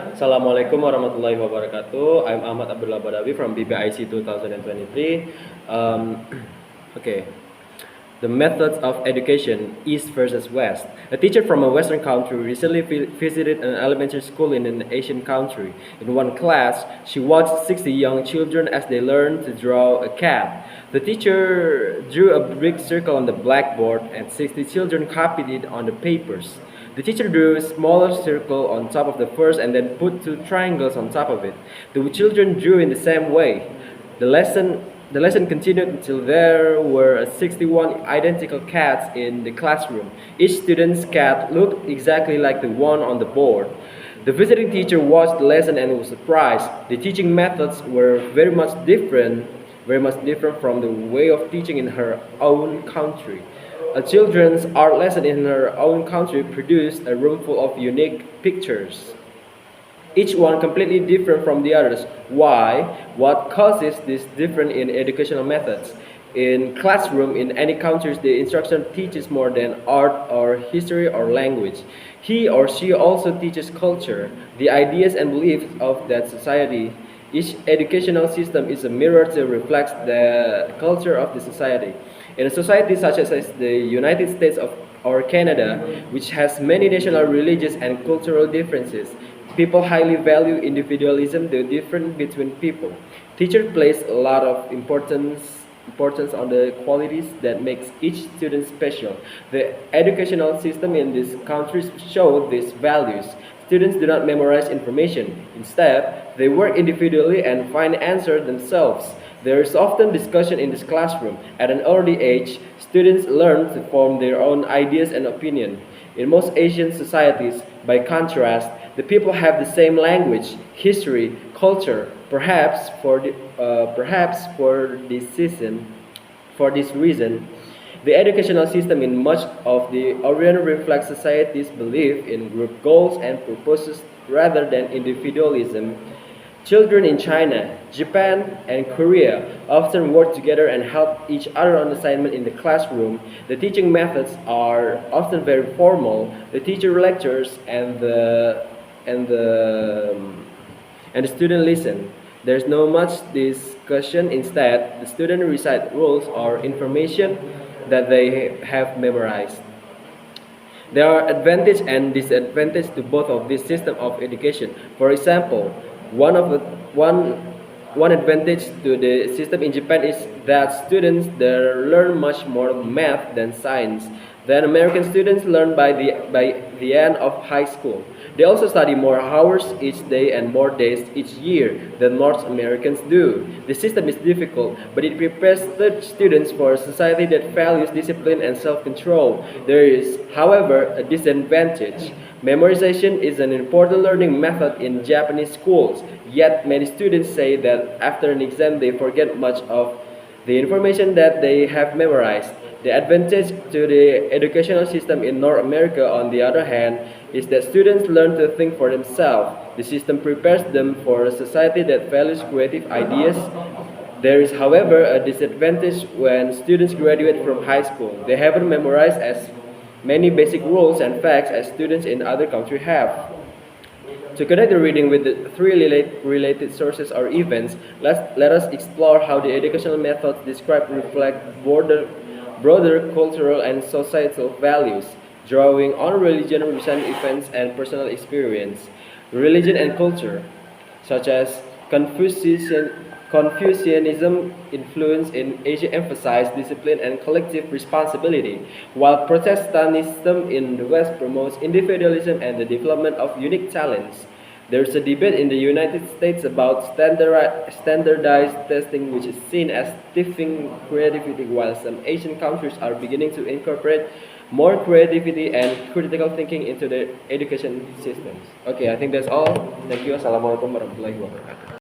Assalamualaikum warahmatullahi wabarakatuh. I'm Ahmad Abdullah Badawi from BPIC 2023. Okay, the methods of education, East versus West. A teacher from a Western country recently visited an elementary school in an Asian country. In one class, she watched 60 young children as they learned to draw a cat. The teacher drew a big circle on the blackboard and 60 children copied it on the papers. The teacher drew a smaller circle on top of the first and then put two triangles on top of it. The children drew in the same way. The lesson continued until there were 61 identical cats in the classroom. Each student's cat looked exactly like the one on the board. The visiting teacher watched the lesson and was surprised. The teaching methods were very much different from the way of teaching in her own country. A children's art lesson in her own country produced a room full of unique pictures, each one completely different from the others. Why? What causes this difference in educational methods? In classroom in any countries, the instructor teaches more than art or history or language. He or she also teaches culture, the ideas and beliefs of that society. Each educational system is a mirror to reflect the culture of the society. In a society such as the United States or Canada, which has many national, religious, and cultural differences, people highly value individualism, the difference between people. Teacher place a lot of importance on the qualities that makes each student special. The educational system in these countries show these values. Students do not memorize information. Instead, they work individually and find answers themselves. There is often discussion in this classroom. At an early age, students learn to form their own ideas and opinions. In most Asian societies, by contrast, the people have the same language, history, culture. Perhaps for this reason, the educational system in much of the Orient reflects society's belief in group goals and purposes rather than individualism. Children in China, Japan, and Korea often work together and help each other on assignment in the classroom. The teaching methods are often very formal. The teacher lectures and the student listen. There's no much discussion. Instead, the student recite rules or information that they have memorized. There are advantages and disadvantages to both of this system of education. For example, one advantage to the system in Japan is that students there learn much more math than science than American students learn by the end of high school. They also study more hours each day and more days each year than North Americans do. The system is difficult, but it prepares the students for a society that values discipline and self-control. There is, however, a disadvantage. Memorization is an important learning method in Japanese schools, yet many students say that after an exam they forget much of the information that they have memorized. The advantage to the educational system in North America, on the other hand, is that students learn to think for themselves. The system prepares them for a society that values creative ideas. There is, however, a disadvantage when students graduate from high school. They haven't memorized as many basic rules and facts as students in other countries have. To connect the reading with the three related sources or events, let us explore how the educational methods described reflect broader cultural and societal values, drawing on religion, recent events, and personal experience. Religion and culture, such as Confucianism influence in Asia emphasize discipline and collective responsibility, while Protestantism in the West promotes individualism and the development of unique talents. There is a debate in the United States about standardized testing, which is seen as stifling creativity, while some Asian countries are beginning to incorporate more creativity and critical thinking into their education systems. Okay, I think that's all. Thank you. Assalamualaikum warahmatullahi wabarakatuh.